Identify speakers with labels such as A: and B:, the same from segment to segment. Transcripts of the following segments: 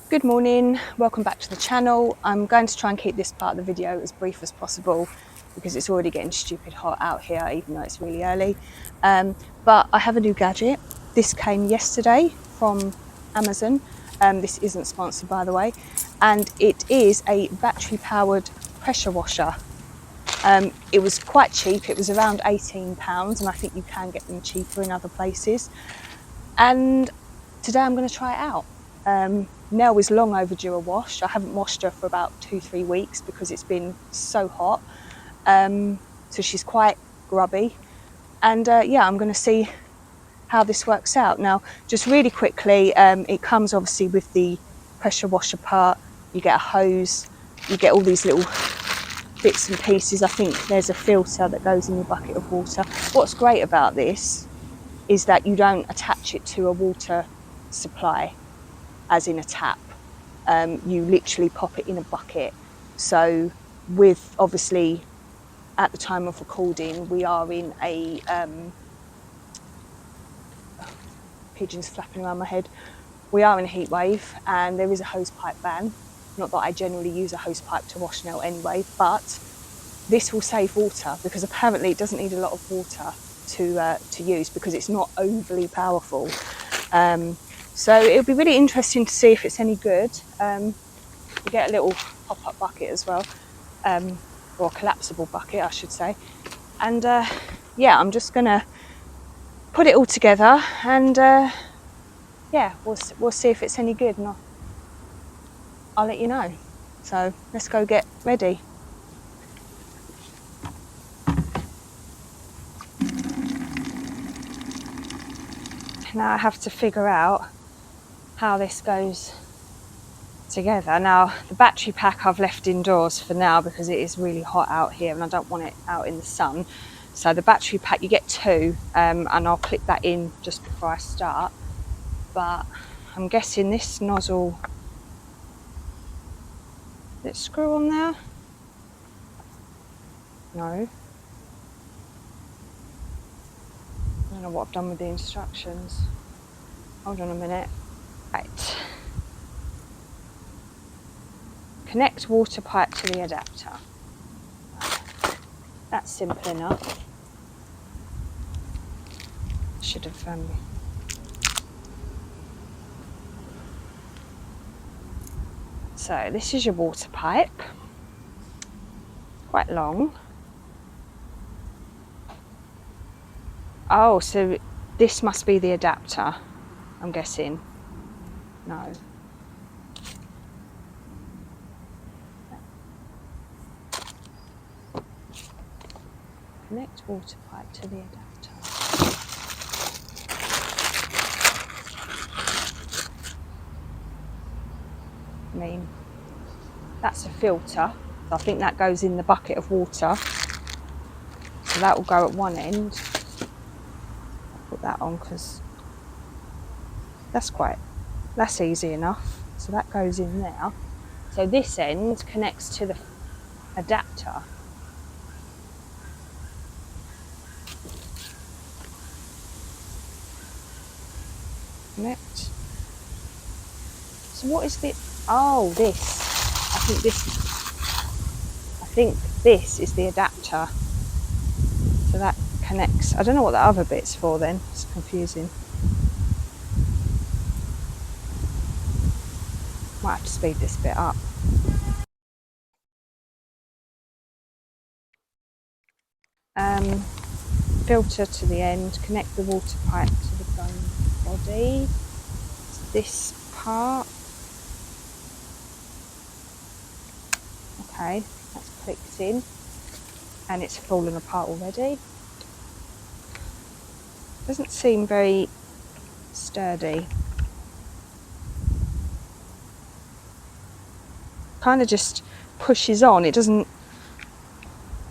A: Good morning, welcome back to the channel. I'm going to try and keep this part of the video as brief as possible because it's already getting stupid hot out here even though it's really early. But I have a new gadget. This came yesterday from Amazon. This isn't sponsored, by the way, and it is a battery powered pressure washer. It was quite cheap, it was around £18, and I think you can get them cheaper in other places. And today I'm going to try it out. Nell is long overdue a wash. I haven't washed her for about 2-3 weeks because it's been so hot. So she's quite grubby. And yeah, I'm going to see how this works out. Now, just really quickly, it comes obviously with the pressure washer part. You get a hose, you get all these little bits and pieces. I think there's a filter that goes in your bucket of water. What's great about this is that you don't attach it to a water supply, as in a tap. You literally pop it in a bucket. So with, obviously, at the time of recording, we are in a, pigeons flapping around my head. We are in a heat wave and there is a hose pipe ban. Not that I generally use a hose pipe to wash Nell anyway, but this will save water because apparently it doesn't need a lot of water to use because it's not overly powerful. So it'll be really interesting to see if it's any good. You get a little pop-up bucket as well, or a collapsible bucket, I should say. And yeah, I'm just gonna put it all together and yeah, we'll see if it's any good, and I'll let you know. So let's go get ready. Now I have to figure out how this goes together. Now the battery pack I've left indoors for now because it is really hot out here and I don't want it out in the sun. So the battery pack, you get two, and I'll clip that in just before I start. But I'm guessing this nozzle, let's screw on there. No. I don't know what I've done with the instructions. Hold on a minute. Right. Connect water pipe to the adapter. That's simple enough. Should have So this is your water pipe. Quite long. Oh, so this must be the adapter, I'm guessing. No. Connect water pipe to the adapter. I mean, that's a filter. So I think that goes in the bucket of water. So that will go at one end. I'll put that on because that's easy enough. So that goes in there. So this end connects to the adapter. Connect. So what is the, oh, this. I think this is the adapter. So that connects. I don't know what the other bit's for then. It's confusing. Might have to speed this bit up. Filter to the end, connect the water pipe to the gun body. So this part. Okay, that's clicked in and it's fallen apart already. Doesn't seem very sturdy. Kind of just pushes on. It doesn't.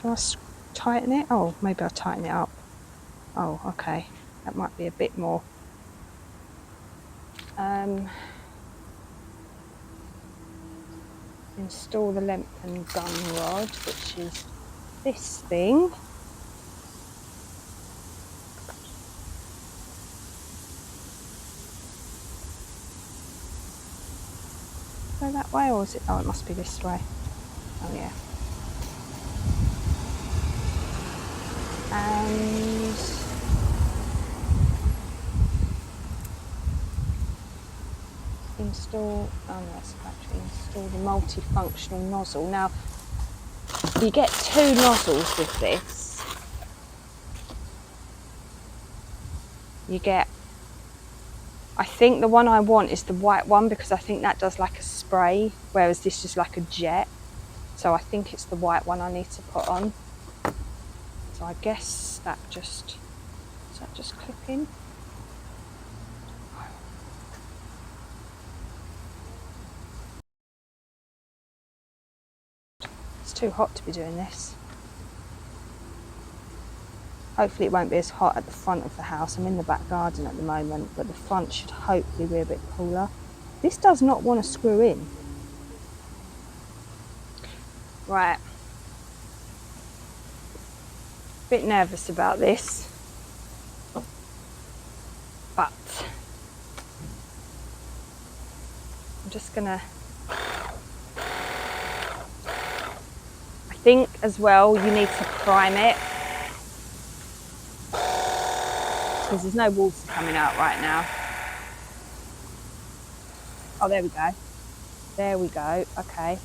A: Do I tighten it? Oh, maybe I'll tighten it up. Oh, okay. That might be a bit more. Install the lengthened gun rod, which is this thing. Go that way, or is it? Oh, it must be this way. Oh yeah. And install. Oh yes, actually install the multifunctional nozzle. Now you get 2 nozzles with this. You get. I think the one I want is the white one because I think that does like a spray, whereas this is like a jet. So I think it's the white one I need to put on. So I guess that just, does that just clip in? It's too hot to be doing this. Hopefully it won't be as hot at the front of the house. I'm in the back garden at the moment, but the front should hopefully be a bit cooler. This does not want to screw in. Right. Bit nervous about this, but I'm just gonna, I think as well you need to prime it because there's no water coming out right now. Oh, there we go. There we go. Okay.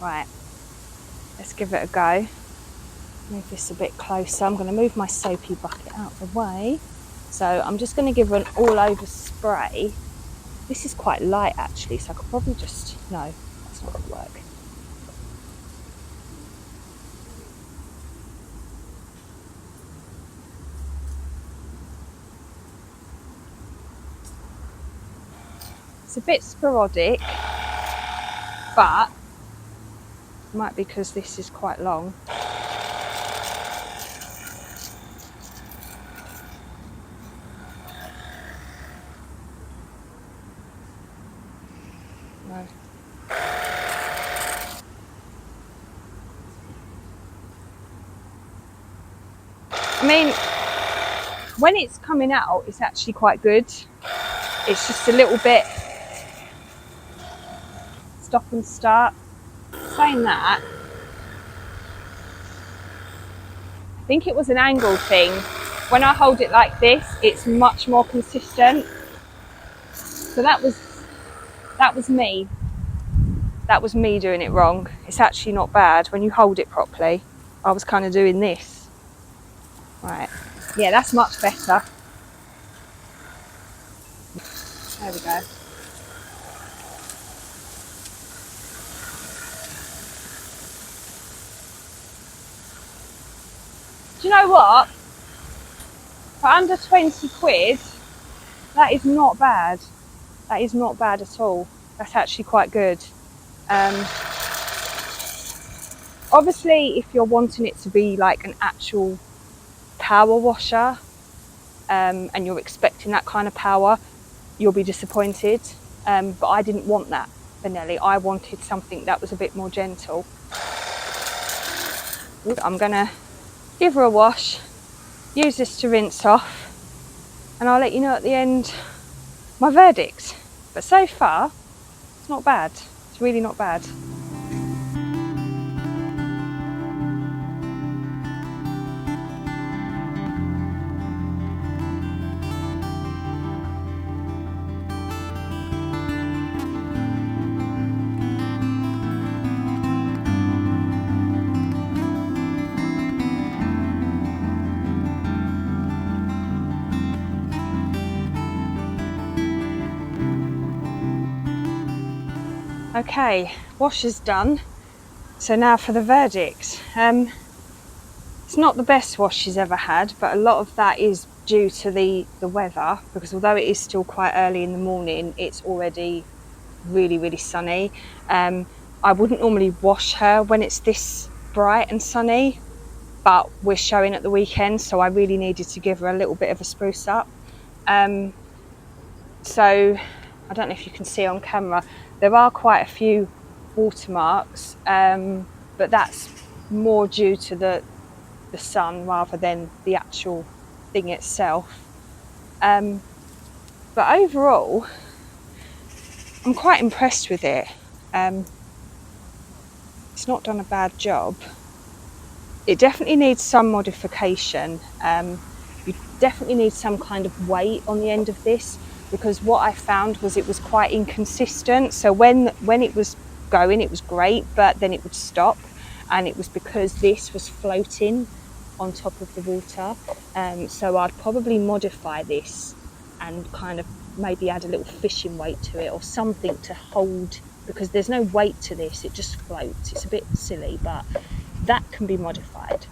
A: Right. Let's give it a go. Move this a bit closer. I'm going to move my soapy bucket out of the way. So I'm just going to give an all-over spray. This is quite light actually, so I could probably just, no, that's not going to work. It's a bit sporadic, but it might be because this is quite long. No. I mean, when it's coming out, it's actually quite good. It's just a little bit stop and start. Saying that, I think it was an angle thing. When I hold it like this, it's much more consistent. So that was me. That was me doing it wrong. It's actually not bad when you hold it properly. I was kind of doing this. Right. Yeah, that's much better. There we go. Do you know what? For under 20 quid, that is not bad. That is not bad at all. That's actually quite good. Obviously, if you're wanting it to be like an actual power washer, and you're expecting that kind of power, you'll be disappointed. But I didn't want that for Nellie. I wanted something that was a bit more gentle. I'm gonna give her a wash, use this to rinse off, and I'll let you know at the end my verdict. But so far, it's not bad. It's really not bad. Okay, wash is done. So now for the verdict. It's not the best wash she's ever had, but a lot of that is due to the weather, because although it is still quite early in the morning, it's already really, really sunny. I wouldn't normally wash her when it's this bright and sunny, but we're showing at the weekend, so I really needed to give her a little bit of a spruce up. So I don't know if you can see on camera, there are quite a few watermarks, but that's more due to the sun rather than the actual thing itself. But overall, I'm quite impressed with it. It's not done a bad job. It definitely needs some modification. You definitely need some kind of weight on the end of this, because what I found was it was quite inconsistent. So when it was going, it was great, but then it would stop, and it was because this was floating on top of the water. So I'd probably modify this and kind of maybe add a little fishing weight to it or something to hold, because there's no weight to this, it just floats. It's a bit silly, but that can be modified.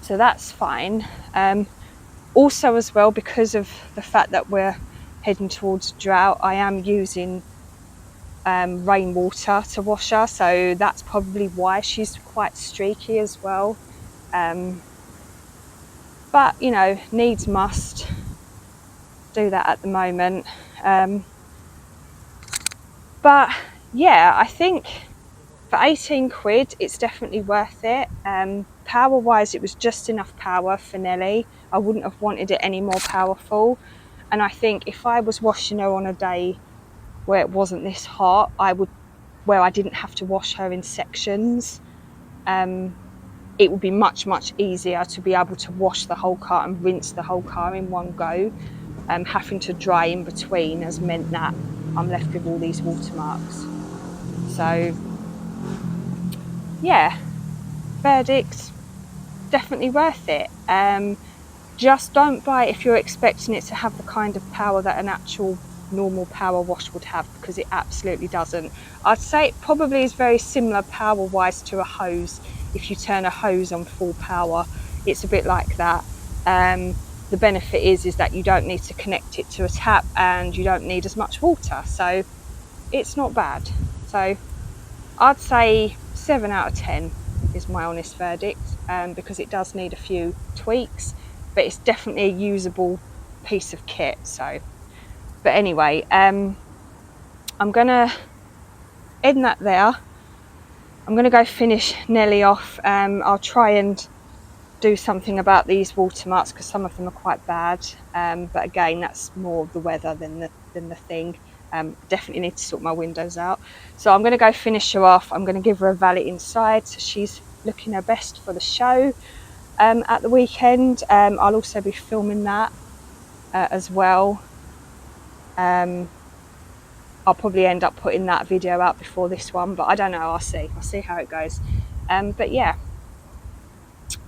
A: So that's fine. Also as well, because of the fact that we're heading towards drought, I am using rainwater to wash her, so that's probably why she's quite streaky as well. But you know, needs must. Do that at the moment. But yeah, I think for 18 quid, it's definitely worth it. Power wise, it was just enough power for Nellie. I wouldn't have wanted it any more powerful. And I think if I was washing her on a day where it wasn't this hot, where I didn't have to wash her in sections, it would be much easier to be able to wash the whole car and rinse the whole car in one go. Having to dry in between has meant that I'm left with all these watermarks. So yeah, verdict, definitely worth it. Just don't buy it if you're expecting it to have the kind of power that an actual normal power wash would have, because it absolutely doesn't. I'd say it probably is very similar power wise to a hose. If you turn a hose on full power, it's a bit like that. The benefit is that you don't need to connect it to a tap and you don't need as much water, so it's not bad. So I'd say 7 out of 10 is my honest verdict, because it does need a few tweaks, but it's definitely a usable piece of kit. So, but anyway, I'm gonna end that there. I'm gonna go finish Nellie off. I'll try and do something about these watermarks because some of them are quite bad. But again, that's more of the weather than the thing. Definitely need to sort my windows out. So I'm going to go finish her off. I'm going to give her a valet inside so she's looking her best for the show at the weekend. I'll also be filming that as well. I'll probably end up putting that video out before this one, but I don't know. I'll see how it goes. But yeah,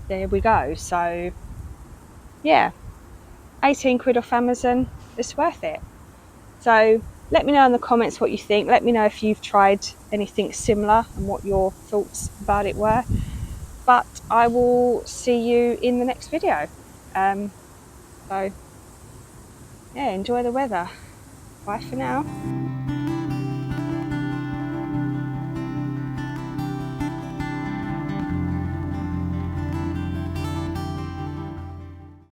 A: there we go. So yeah, 18 quid off Amazon, it's worth it. So let me know in the comments what you think. Let me know if you've tried anything similar and what your thoughts about it were. But I will see you in the next video. So yeah, enjoy the weather. Bye for now.